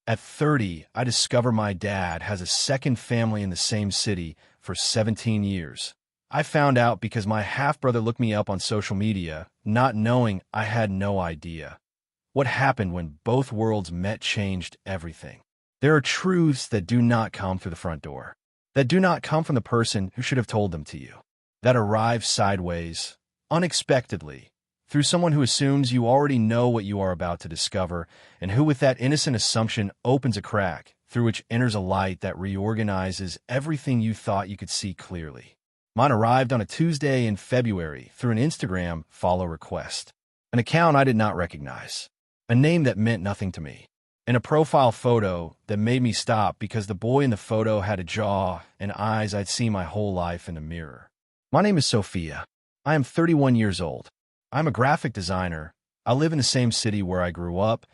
At 30, I discover my dad has a second family in the same city for 17 years. I found out because my half-brother looked me up on social media, not knowing I had no idea. What happened when both worlds met changed everything. There are truths that do not come through the front door, that do not come from the person who should have told them to you, that arrive sideways, unexpectedly, through someone who assumes you already know what you are about to discover, and who with that innocent assumption opens a crack through which enters a light that reorganizes everything you thought you could see clearly. Mine arrived on a Tuesday in February through an Instagram follow request, an account I did not recognize, a name that meant nothing to me, and a profile photo that made me stop because the boy in the photo had a jaw and eyes I'd seen my whole life in the mirror. My name is Sophia. I am 31 years old. I'm a graphic designer. I live in the same city where I grew up,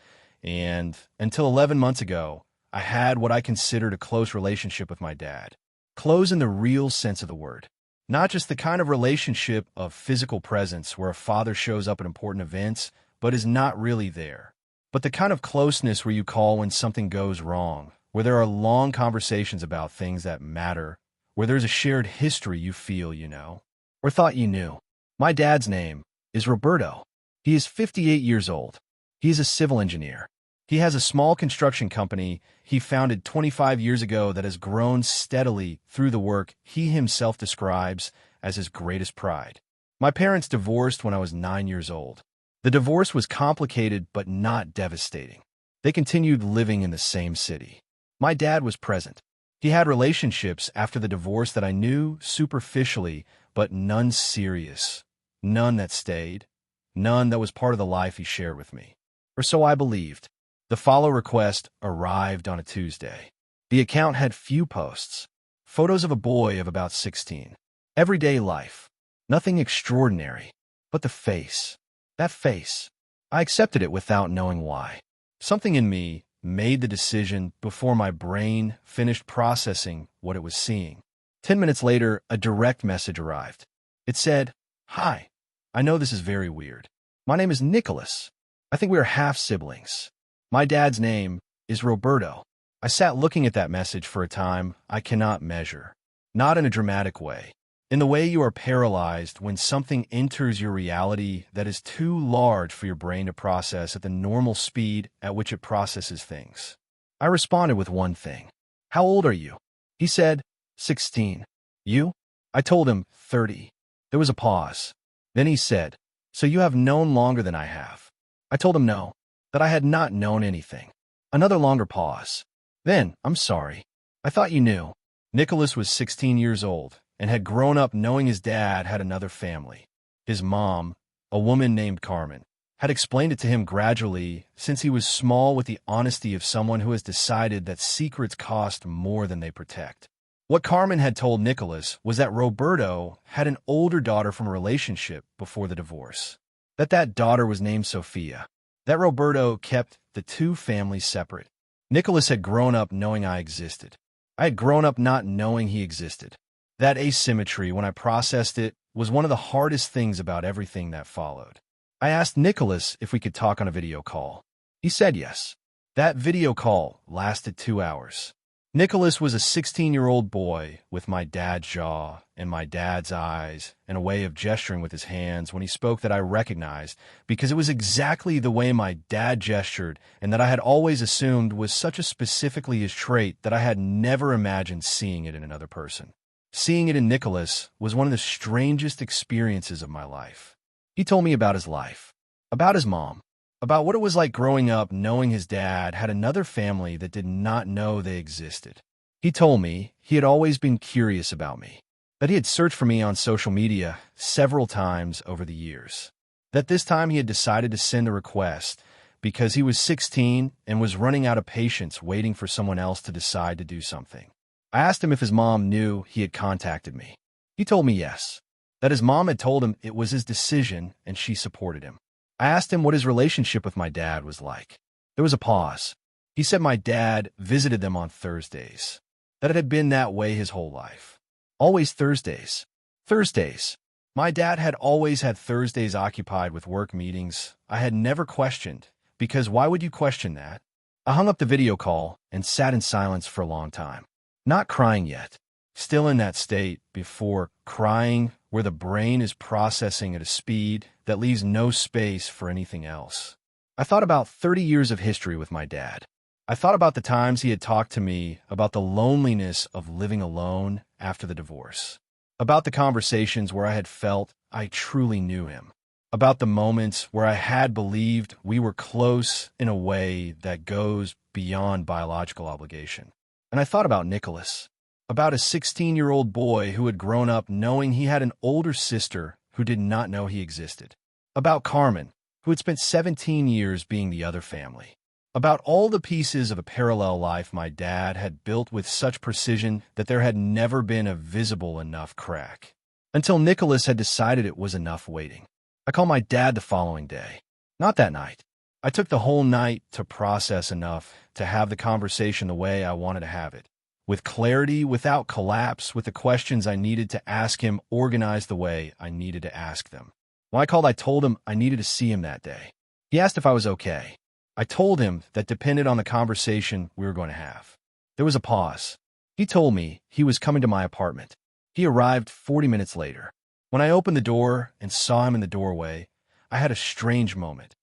and until 11 months ago, I had what I considered a close relationship with my dad. Close in the real sense of the word. Not just the kind of relationship of physical presence where a father shows up at important events, but is not really there. But the kind of closeness where you call when something goes wrong, where there are long conversations about things that matter, where there's a shared history you feel you know, or thought you knew. My dad's name is Roberto. He is 58 years old. He is a civil engineer. He has a small construction company he founded 25 years ago that has grown steadily through the work he himself describes as his greatest pride. My parents divorced when I was 9 years old. The divorce was complicated but not devastating. They continued living in the same city. My dad was present. He had relationships after the divorce that I knew superficially, but none serious. None that stayed. None that was part of the life he shared with me. Or so I believed. The follow request arrived on a Tuesday. The account had few posts. Photos of a boy of about 16. Everyday life. Nothing extraordinary. But the face. That face. I accepted it without knowing why. Something in me made the decision before my brain finished processing what it was seeing. 10 minutes later, a direct message arrived. It said, "Hi. I know this is very weird. My name is Nicholas. I think we are half-siblings. My dad's name is Roberto." I sat looking at that message for a time I cannot measure. Not in a dramatic way. In the way you are paralyzed when something enters your reality that is too large for your brain to process at the normal speed at which it processes things. I responded with one thing. "How old are you?" He said, 16. "You?" I told him, 30. There was a pause. Then he said, "So you have known longer than I have." I told him no, that I had not known anything. Another longer pause. Then, "I'm sorry. I thought you knew." Nicholas was 16 years old and had grown up knowing his dad had another family. His mom, a woman named Carmen, had explained it to him gradually since he was small with the honesty of someone who has decided that secrets cost more than they protect. What Carmen had told Nicholas was that Roberto had an older daughter from a relationship before the divorce. That daughter was named Sophia. That Roberto kept the two families separate. Nicholas had grown up knowing I existed. I had grown up not knowing he existed. That asymmetry, when I processed it, was one of the hardest things about everything that followed. I asked Nicholas if we could talk on a video call. He said yes. That video call lasted 2 hours. Nicholas was a 16-year-old boy with my dad's jaw and my dad's eyes and a way of gesturing with his hands when he spoke that I recognized because it was exactly the way my dad gestured and that I had always assumed was such a specifically his trait that I had never imagined seeing it in another person. Seeing it in Nicholas was one of the strangest experiences of my life. He told me about his life, about his mom, about what it was like growing up knowing his dad had another family that did not know they existed. He told me he had always been curious about me, that he had searched for me on social media several times over the years, that this time he had decided to send a request because he was 16 and was running out of patience waiting for someone else to decide to do something. I asked him if his mom knew he had contacted me. He told me yes, that his mom had told him it was his decision and she supported him. I asked him what his relationship with my dad was like. There was a pause. He said my dad visited them on Thursdays, that it had been that way his whole life. Always Thursdays. Thursdays. My dad had always had Thursdays occupied with work meetings I had never questioned, because why would you question that? I hung up the video call and sat in silence for a long time. Not crying yet. Still in that state before crying, where the brain is processing at a speed that leaves no space for anything else. I thought about 30 years of history with my dad. I thought about the times he had talked to me about the loneliness of living alone after the divorce, about the conversations where I had felt I truly knew him, about the moments where I had believed we were close in a way that goes beyond biological obligation. And I thought about Nicholas, about a 16-year-old boy who had grown up knowing he had an older sister who did not know he existed, about Carmen, who had spent 17 years being the other family, about all the pieces of a parallel life my dad had built with such precision that there had never been a visible enough crack, until Nicholas had decided it was enough waiting. I called my dad the following day. Not that night. I took the whole night to process enough to have the conversation the way I wanted to have it, with clarity, without collapse, with the questions I needed to ask him organized the way I needed to ask them. When I called, I told him I needed to see him that day. He asked if I was okay. I told him that depended on the conversation we were going to have. There was a pause. He told me he was coming to my apartment. He arrived 40 minutes later. When I opened the door and saw him in the doorway, I had a strange moment.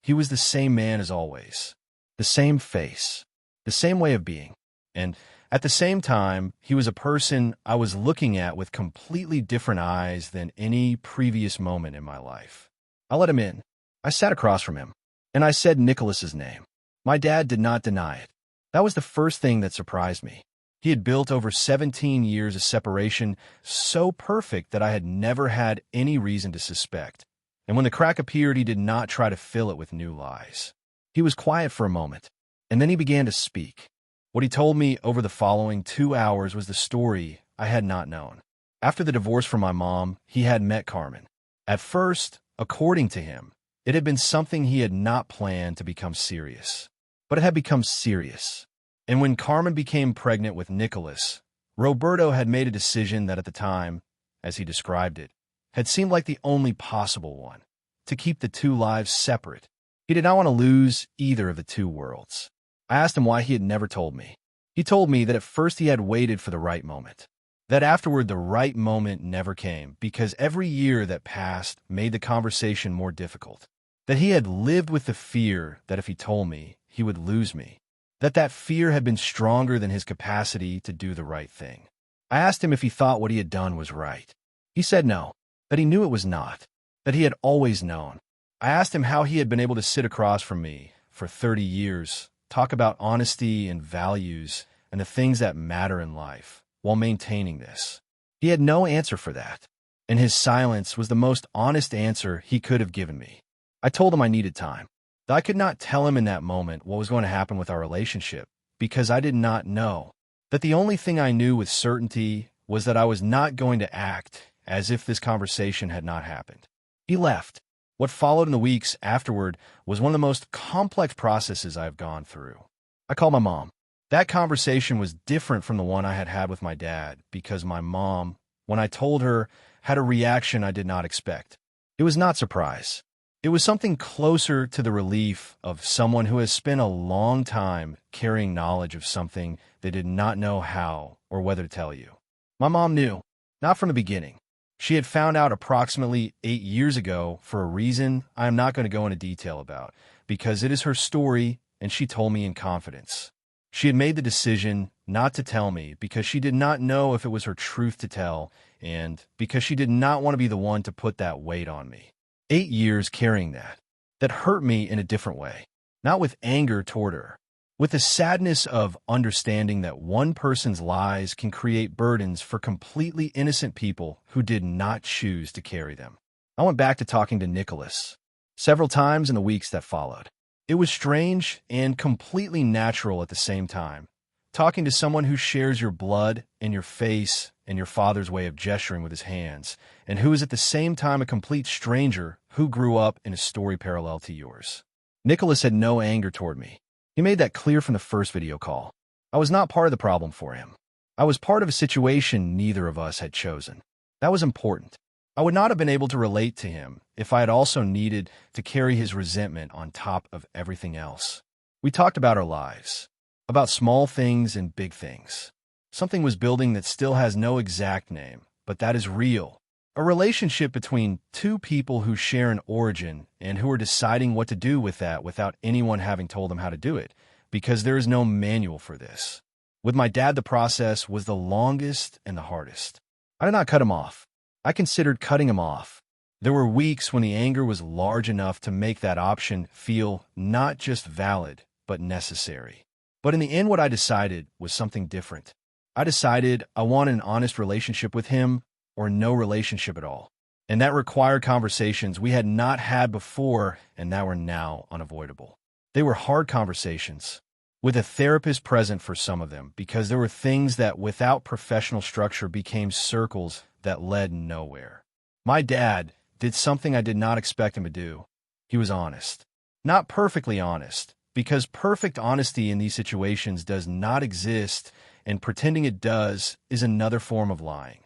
He was the same man as always, the same face, the same way of being, and at the same time, he was a person I was looking at with completely different eyes than any previous moment in my life. I let him in. I sat across from him, and I said Nicholas's name. My dad did not deny it. That was the first thing that surprised me. He had built over 17 years of separation so perfect that I had never had any reason to suspect. And when the crack appeared, he did not try to fill it with new lies. He was quiet for a moment, and then he began to speak. What he told me over the following 2 hours was the story I had not known. After the divorce from my mom, he had met Carmen. At first, according to him, it had been something he had not planned to become serious. But it had become serious. And when Carmen became pregnant with Nicholas, Roberto had made a decision that at the time, as he described it, had seemed like the only possible one, to keep the two lives separate. He did not want to lose either of the two worlds. I asked him why he had never told me. He told me that at first he had waited for the right moment, that afterward the right moment never came because every year that passed made the conversation more difficult, that he had lived with the fear that if he told me, he would lose me, that fear had been stronger than his capacity to do the right thing. I asked him if he thought what he had done was right. He said no, that he knew it was not, that he had always known. I asked him how he had been able to sit across from me for 30 years, talk about honesty and values and the things that matter in life while maintaining this. He had no answer for that, and his silence was the most honest answer he could have given me. I told him I needed time, that I could not tell him in that moment what was going to happen with our relationship because I did not know, that the only thing I knew with certainty was that I was not going to act as if this conversation had not happened. He left. What followed in the weeks afterward was one of the most complex processes I have gone through. I called my mom. That conversation was different from the one I had had with my dad because my mom, when I told her, had a reaction I did not expect. It was not surprise. It was something closer to the relief of someone who has spent a long time carrying knowledge of something they did not know how or whether to tell you. My mom knew, not from the beginning. She had found out approximately 8 years ago for a reason I am not going to go into detail about, because it is her story and she told me in confidence. She had made the decision not to tell me because she did not know if it was her truth to tell and because she did not want to be the one to put that weight on me. 8 years carrying that hurt me in a different way, not with anger toward her, with the sadness of understanding that one person's lies can create burdens for completely innocent people who did not choose to carry them. I went back to talking to Nicholas several times in the weeks that followed. It was strange and completely natural at the same time, talking to someone who shares your blood and your face and your father's way of gesturing with his hands, and who is at the same time a complete stranger who grew up in a story parallel to yours. Nicholas had no anger toward me. He made that clear from the first video call. I was not part of the problem for him. I was part of a situation neither of us had chosen. That was important. I would not have been able to relate to him if I had also needed to carry his resentment on top of everything else. We talked about our lives, about small things and big things. Something was building that still has no exact name, but that is real. A relationship between two people who share an origin and who are deciding what to do with that without anyone having told them how to do it, because there is no manual for this. With my dad, the process was the longest and the hardest. I did not cut him off. I considered cutting him off. There were weeks when the anger was large enough to make that option feel not just valid, but necessary. But in the end, what I decided was something different. I decided I wanted an honest relationship with him or no relationship at all. And that required conversations we had not had before and that were now unavoidable. They were hard conversations, with a therapist present for some of them, because there were things that without professional structure became circles that led nowhere. My dad did something I did not expect him to do. He was honest. Not perfectly honest, because perfect honesty in these situations does not exist, and pretending it does is another form of lying.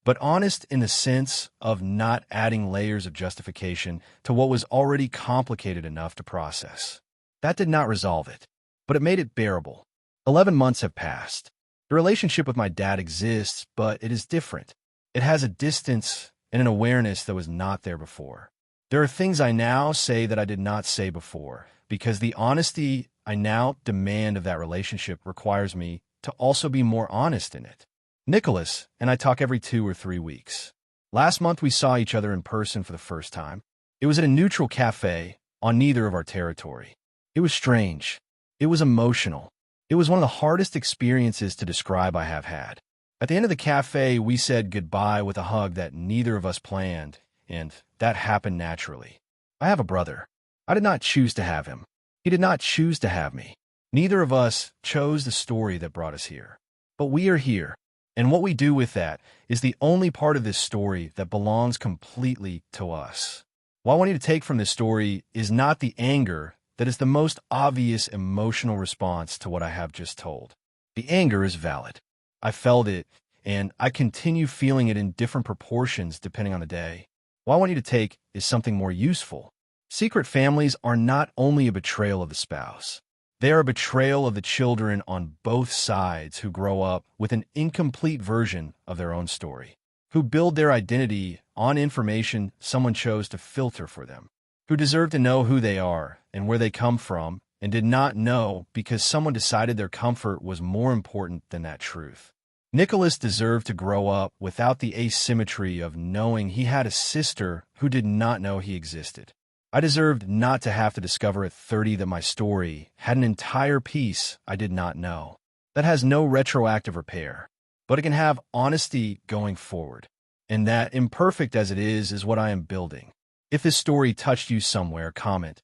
But honest in the sense of not adding layers of justification to what was already complicated enough to process. That did not resolve it, but it made it bearable. 11 months have passed. The relationship with my dad exists, but it is different. It has a distance and an awareness that was not there before. There are things I now say that I did not say before, because the honesty I now demand of that relationship requires me to also be more honest in it. Nicholas and I talk every 2 or 3 weeks. Last month we saw each other in person for the first time. It was at a neutral cafe on neither of our territory. It was strange. It was emotional. It was one of the hardest experiences to describe I have had. At the end of the cafe, we said goodbye with a hug that neither of us planned, and that happened naturally. I have a brother. I did not choose to have him. He did not choose to have me. Neither of us chose the story that brought us here. But we are here, and what we do with that is the only part of this story that belongs completely to us. What I want you to take from this story is not the anger that is the most obvious emotional response to what I have just told. The anger is valid. I felt it, and I continue feeling it in different proportions depending on the day. What I want you to take is something more useful. Secret families are not only a betrayal of the spouse. They are a betrayal of the children on both sides who grow up with an incomplete version of their own story, who build their identity on information someone chose to filter for them, who deserve to know who they are and where they come from, and did not know because someone decided their comfort was more important than that truth. Nicholas deserved to grow up without the asymmetry of knowing he had a sister who did not know he existed. I deserved not to have to discover at 30 that my story had an entire piece I did not know, that has no retroactive repair, but it can have honesty going forward. And that, imperfect as it is what I am building. If this story touched you somewhere, comment.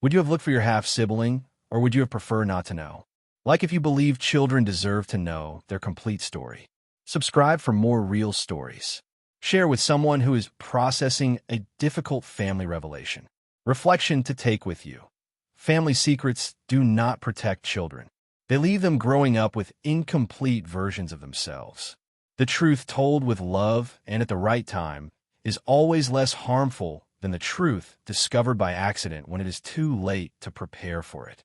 Would you have looked for your half-sibling, or would you have preferred not to know? Like if you believe children deserve to know their complete story. Subscribe for more real stories. Share with someone who is processing a difficult family revelation. Reflection to take with you. Family secrets do not protect children. They leave them growing up with incomplete versions of themselves. The truth told with love and at the right time is always less harmful than the truth discovered by accident when it is too late to prepare for it.